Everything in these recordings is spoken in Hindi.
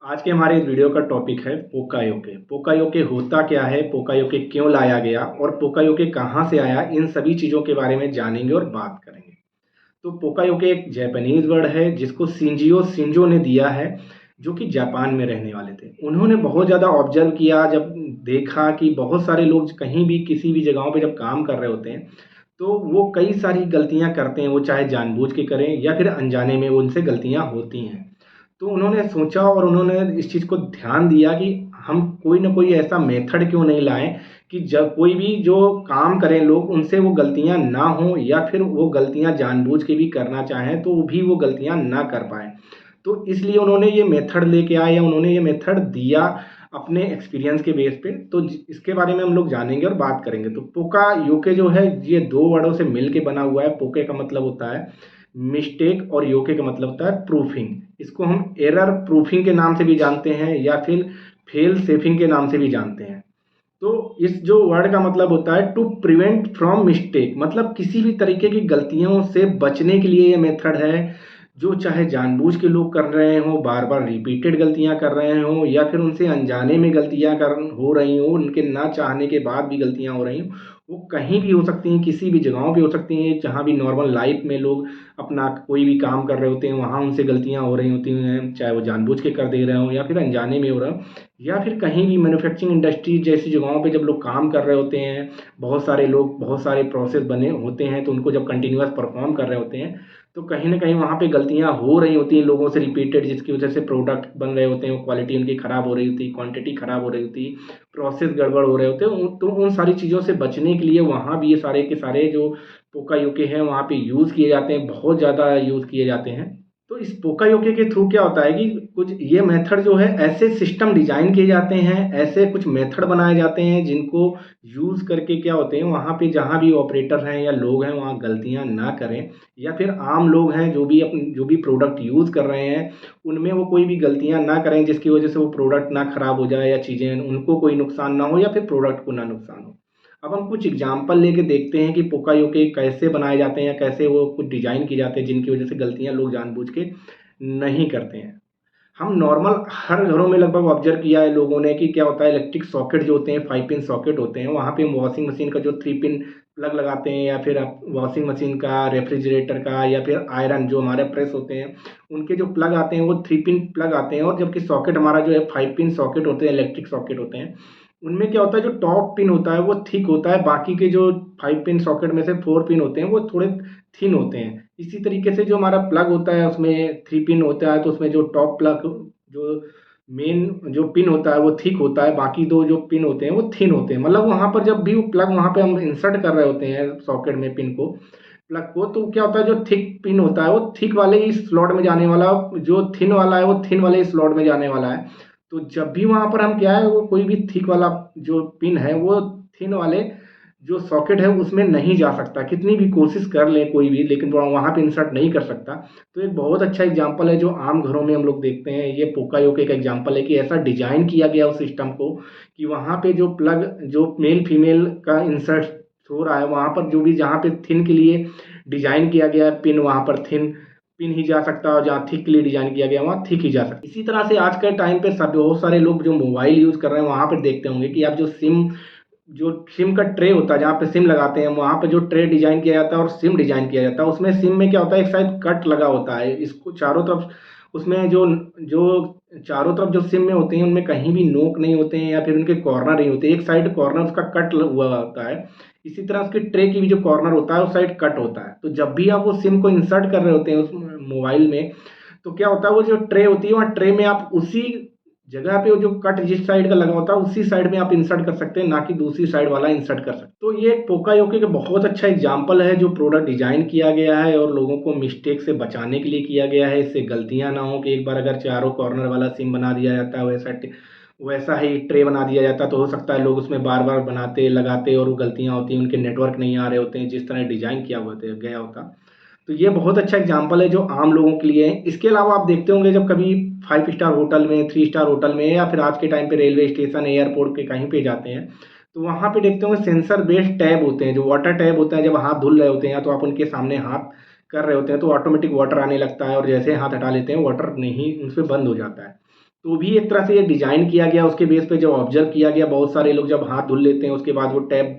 आज के हमारे इस वीडियो का टॉपिक है पोकायोके। पोकायोके होता क्या है, पोकायोके क्यों लाया गया और पोकायोके कहाँ से आया, इन सभी चीज़ों के बारे में जानेंगे और बात करेंगे। तो पोकायोके एक जापानीज वर्ड है जिसको शिंजियो शिंजो ने दिया है, जो कि जापान में रहने वाले थे। उन्होंने बहुत ज़्यादा ऑब्जर्व किया, जब देखा कि बहुत सारे लोग कहीं भी किसी भी जगहों पे जब काम कर रहे होते हैं तो वो कई सारी गलतियां करते हैं, वो चाहे जानबूझ के करें या फिर अनजाने में उनसे गलतियां होती हैं। तो उन्होंने सोचा और उन्होंने इस चीज़ को ध्यान दिया कि हम कोई ना कोई ऐसा मेथड क्यों नहीं लाएं कि जब कोई भी जो काम करें लोग उनसे वो गलतियां ना हो, या फिर वो गलतियां जानबूझ के भी करना चाहें तो भी वो गलतियां ना कर पाए। तो इसलिए उन्होंने ये मेथड लेके आए या उन्होंने ये मेथड दिया अपने एक्सपीरियंस के बेस पे। तो इसके बारे में हम लोग जानेंगे और बात करेंगे। तो पोका योके जो है ये दो वर्डों से मिल के बना हुआ है। पोके का मतलब होता है मिस्टेक और योके का मतलब होता है प्रूफिंग। इसको हम एरर प्रूफिंग के नाम से भी जानते हैं या फिर फेल सेफिंग के नाम से भी जानते हैं। तो इस जो वर्ड का मतलब होता है टू प्रिवेंट फ्रॉम मिस्टेक, मतलब किसी भी तरीके की गलतियों से बचने के लिए ये मेथड है। जो चाहे जानबूझ के लोग कर रहे हो, बार बार रिपीटेड गलतियां कर रहे हो या फिर उनसे अनजाने में गलतियां कर हो रही हो, उनके ना चाहने के बाद भी गलतियां हो रही हो, वो कहीं भी हो सकती हैं, किसी भी जगहों पे हो सकती हैं। जहाँ भी नॉर्मल लाइफ में लोग अपना कोई भी काम कर रहे होते हैं वहाँ उनसे गलतियां हो रही होती हैं, चाहे वो जानबूझ के कर दे रहे हो या फिर अनजाने में हो रहा हो, या फिर कहीं भी मैन्युफैक्चरिंग इंडस्ट्री जैसी जगहों पे जब लोग काम कर रहे होते हैं, बहुत सारे लोग बहुत सारे प्रोसेस बने होते हैं, तो उनको जब कंटिन्यूअस परफॉर्म कर रहे होते हैं तो कहीं ना कहीं वहाँ पे गलतियाँ हो रही होती हैं लोगों से रिपीटेड, जिसकी वजह से प्रोडक्ट बन रहे होते हैं, क्वालिटी उनकी ख़राब हो रही होती है, क्वांटिटी ख़राब हो रही होती है, प्रोसेस गड़बड़ हो रहे होते हैं। तो उन सारी चीज़ों से बचने के लिए वहाँ भी ये सारे के सारे जो पोका यूके हैं वहाँ पे यूज़ किए जाते हैं, बहुत ज़्यादा यूज़ किए जाते हैं। तो इस पोका योके के थ्रू क्या होता है कि कुछ ये मेथड जो है ऐसे सिस्टम डिजाइन किए जाते हैं, ऐसे कुछ मेथड बनाए जाते हैं जिनको यूज करके क्या होते हैं वहाँ पे जहाँ भी ऑपरेटर हैं या लोग हैं वहाँ गलतियाँ ना करें, या फिर आम लोग हैं जो भी प्रोडक्ट यूज कर रहे हैं उनमें वो कोई भी गलतियाँ ना करें जिसकी वजह से वो प्रोडक्ट ना खराब हो जाए या चीज़ें उनको कोई नुकसान ना हो या फिर प्रोडक्ट को ना नुकसान हो। अब हम कुछ एग्जाम्पल लेके देखते हैं कि पोकायोके कैसे बनाए जाते हैं या कैसे वो कुछ डिजाइन किए जाते हैं जिनकी वजह से गलतियां लोग जानबूझ के नहीं करते हैं। हम नॉर्मल हर घरों में लगभग ऑब्जर्व किया है लोगों ने कि क्या होता है, इलेक्ट्रिक सॉकेट जो होते हैं 5 पिन सॉकेट होते हैं, वहाँ पे हम वॉशिंग मशीन का जो 3 पिन प्लग लगाते हैं, या फिर आप वॉशिंग मशीन का, रेफ्रिजरेटर का, या फिर आयरन जो हमारे प्रेस होते हैं उनके जो प्लग आते हैं वो 3 पिन प्लग आते हैं। और जबकि सॉकेट हमारा जो है 5 पिन सॉकेट होते हैं, इलेक्ट्रिक सॉकेट होते हैं, उनमें क्या होता है जो टॉप पिन होता है वो थिक होता है, बाकी के जो 5 पिन सॉकेट में से 4 पिन होते हैं वो थोड़े थिन होते हैं। इसी तरीके से जो हमारा प्लग होता है उसमें 3 पिन होता है, तो उसमें जो टॉप प्लग जो मेन जो पिन होता है वो थिक होता है, बाकी दो जो पिन होते हैं वो थिन होते हैं। मतलब वहाँ पर जब भी वो प्लग वहाँ पे हम इंसर्ट कर रहे होते हैं सॉकेट में पिन को, प्लग को, तो क्या होता है जो थिक पिन होता है वो थिक वाले ही स्लॉट में जाने वाला, जो थिन वाला है वो थिन वाले ही स्लॉट में जाने वाला है। तो जब भी वहाँ पर हम क्या है वो कोई भी थिक वाला जो पिन है वो थिन वाले जो सॉकेट है उसमें नहीं जा सकता, कितनी भी कोशिश कर ले कोई भी, लेकिन वो वहाँ पे इंसर्ट नहीं कर सकता। तो एक बहुत अच्छा एग्जांपल है जो आम घरों में हम लोग देखते हैं, ये पोकायोके का एग्जांपल है कि ऐसा डिजाइन किया गया उस सिस्टम को कि वहाँ पे जो प्लग जो मेल फीमेल का इंसर्ट हो रहा है वहाँ पर जो भी जहाँ पे थिन के लिए डिजाइन किया गया है पिन, वहाँ पर थिन पिन ही जा सकता है, और जहाँ थिक के लिए डिजाइन किया गया वहाँ थिक ही जा सकता है। इसी तरह से आज के टाइम पे सब बहुत सारे लोग जो मोबाइल यूज कर रहे हैं वहाँ पर देखते होंगे कि आप जो सिम का ट्रे होता है जहाँ पे सिम लगाते हैं वहाँ पे जो ट्रे डिजाइन किया जाता है और सिम डिजाइन किया जाता है, उसमें सिम में क्या होता है एक साइड कट लगा होता है, इसको चारों तरफ उसमें जो जो चारों तरफ जो सिम में होते हैं उनमें कहीं भी नोक नहीं होते हैं या फिर उनके कॉर्नर नहीं होते, एक साइड कॉर्नर उसका कट हुआ होता है। इसी तरह उसके ट्रे की भी जो कॉर्नर होता है उस साइड कट होता है। तो जब भी आप वो सिम को इंसर्ट कर रहे होते हैं उस मोबाइल में, तो क्या होता है वो जो ट्रे होती है वहाँ ट्रे में आप उसी जगह पे वो जो कट जिस साइड का लगा होता है उसी साइड में आप इंसर्ट कर सकते हैं, ना कि दूसरी साइड वाला इंसर्ट कर सकते हैं। तो ये पोकायोके का बहुत अच्छा एग्जाम्पल है जो प्रोडक्ट डिजाइन किया गया है और लोगों को मिस्टेक से बचाने के लिए किया गया है, इससे गलतियां ना हो कि एक बार अगर चारों कॉर्नर वाला सिम बना दिया जाता है वैसा ही ट्रे बना दिया जाता तो हो सकता है लोग उसमें बार बार बनाते लगाते और वो गलतियां होती हैं, उनके नेटवर्क नहीं आ रहे होते हैं जिस तरह डिजाइन किया हुआ गया होता। तो ये बहुत अच्छा एग्जाम्पल है जो आम लोगों के लिए है। इसके अलावा आप देखते होंगे जब कभी 5 स्टार होटल में, 3 स्टार होटल में, या फिर आज के टाइम पे रेलवे स्टेशन एयरपोर्ट पे कहीं पे जाते हैं तो वहाँ पे देखते होंगे सेंसर बेस्ड टैब होते हैं, जो वाटर टैब होता है, जब हाथ धुल रहे होते हैं तो आप उनके सामने हाथ कर रहे होते हैं तो ऑटोमेटिक वाटर आने लगता है, और जैसे हाथ हटा लेते हैं वाटर नहीं उनसे बंद हो जाता है। तो भी एक तरह से ये डिज़ाइन किया गया, उसके बेस पे जब ऑब्जर्व किया गया, बहुत सारे लोग जब हाथ धुल लेते हैं उसके बाद वो टैप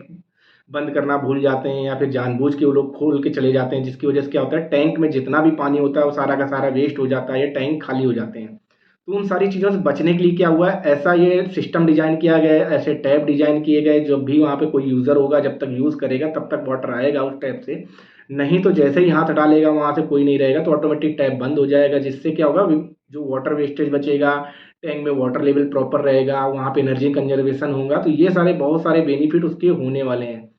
बंद करना भूल जाते हैं या फिर जानबूझ के वो लोग खोल के चले जाते हैं, जिसकी वजह से क्या होता है, टैंक में जितना भी पानी होता है वो सारा का सारा वेस्ट हो जाता है या टैंक खाली हो जाते हैं। तो उन सारी चीज़ों से बचने के लिए क्या हुआ है, ऐसा ये सिस्टम डिज़ाइन किया गया है, ऐसे टैप डिज़ाइन किए गए, जब भी वहाँ पे कोई यूज़र होगा जब तक यूज़ करेगा तब तक वाटर आएगा उस टैप से। नहीं तो जैसे ही हाथ डालेगा वहाँ से कोई नहीं रहेगा तो ऑटोमेटिक टैप बंद हो जाएगा, जिससे क्या होगा, जो वाटर वेस्टेज बचेगा, टैंक में वाटर लेवल प्रॉपर रहेगा, वहाँ पे एनर्जी कंजर्वेशन होगा। तो ये सारे बहुत सारे बेनिफिट उसके होने वाले हैं।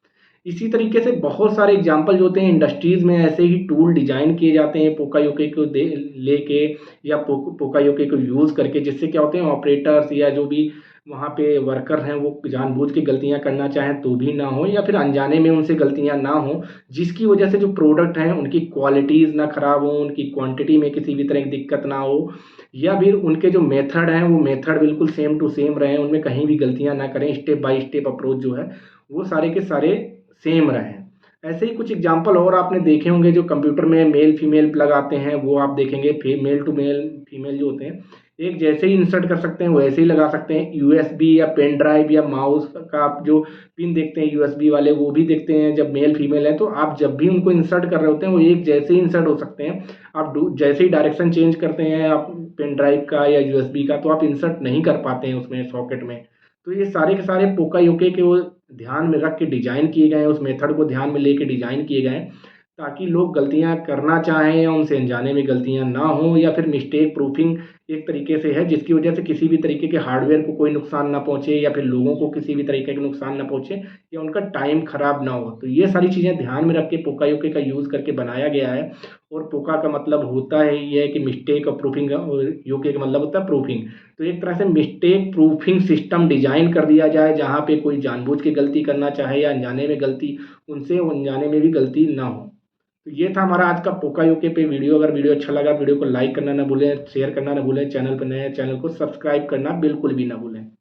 इसी तरीके से बहुत सारे एग्जाम्पल जो होते हैं, इंडस्ट्रीज़ में ऐसे ही टूल डिज़ाइन किए जाते हैं पोकायोके को दे लेके या पोकायोके को यूज़ करके, जिससे क्या होते हैं, ऑपरेटर्स या जो भी वहाँ पे वर्कर हैं वो जानबूझ के गलतियाँ करना चाहें तो भी ना हो या फिर अनजाने में उनसे गलतियाँ ना हो, जिसकी वजह से जो प्रोडक्ट हैं उनकी क्वालिटीज़ ना ख़राब हो, उनकी क्वांटिटी में किसी भी तरह की दिक्कत ना हो, या फिर उनके जो मेथड हैं वो मेथड बिल्कुल सेम टू सेम रहें, उनमें कहीं भी गलतियाँ ना करें, स्टेप बाय स्टेप अप्रोच जो है वो सारे के सारे सेम रहें। ऐसे ही कुछ एग्जाम्पल और आपने देखे होंगे, जो कंप्यूटर में मेल फीमेल प्लग आते हैं वो आप देखेंगे, मेल टू मेल फीमेल जो होते हैं एक जैसे ही इंसर्ट कर सकते हैं वैसे ही लगा सकते हैं। यूएसबी या पेन ड्राइव या माउस का आप जो पिन देखते हैं यूएसबी वाले, वो भी देखते हैं जब मेल फीमेल है तो आप जब भी उनको इंसर्ट कर रहे होते हैं वो एक जैसे ही इंसर्ट हो सकते हैं। आप जैसे ही डायरेक्शन चेंज करते हैं आप पेन ड्राइव का या यूएसबी का, तो आप इंसर्ट नहीं कर पाते हैं उसमें सॉकेट में। तो ये सारे के सारे पोकायोके के वो ध्यान में रख के डिज़ाइन किए गए हैं, उस मेथड को ध्यान में लेके डिज़ाइन किए गए हैं, ताकि लोग गलतियाँ करना चाहें या उनसे अनजाने में गलतियाँ ना हों, या फिर मिस्टेक प्रूफिंग एक तरीके से है जिसकी वजह से किसी भी तरीके के हार्डवेयर को कोई नुकसान ना पहुँचे या फिर लोगों को किसी भी तरीके का नुकसान ना पहुँचे या उनका टाइम खराब ना हो। तो ये सारी चीज़ें ध्यान में रख के पोकायोके का यूज़ करके बनाया गया है। और पोका का मतलब होता है ये है कि मिस्टेक और प्रूफिंग, और योके का मतलब होता है प्रूफिंग। तो एक तरह से मिस्टेक प्रूफिंग सिस्टम डिज़ाइन कर दिया जाए, जहाँ पे कोई जानबूझ के गलती करना चाहे या अनजाने में गलती, उनसे अनजाने में भी गलती ना हो। तो ये था हमारा आज का पोकायोके पे वीडियो। अगर वीडियो अच्छा लगा वीडियो को लाइक करना ना भूलें, शेयर करना ना भूलें, चैनल पर नए हैं चैनल को सब्सक्राइब करना बिल्कुल भी ना भूलें।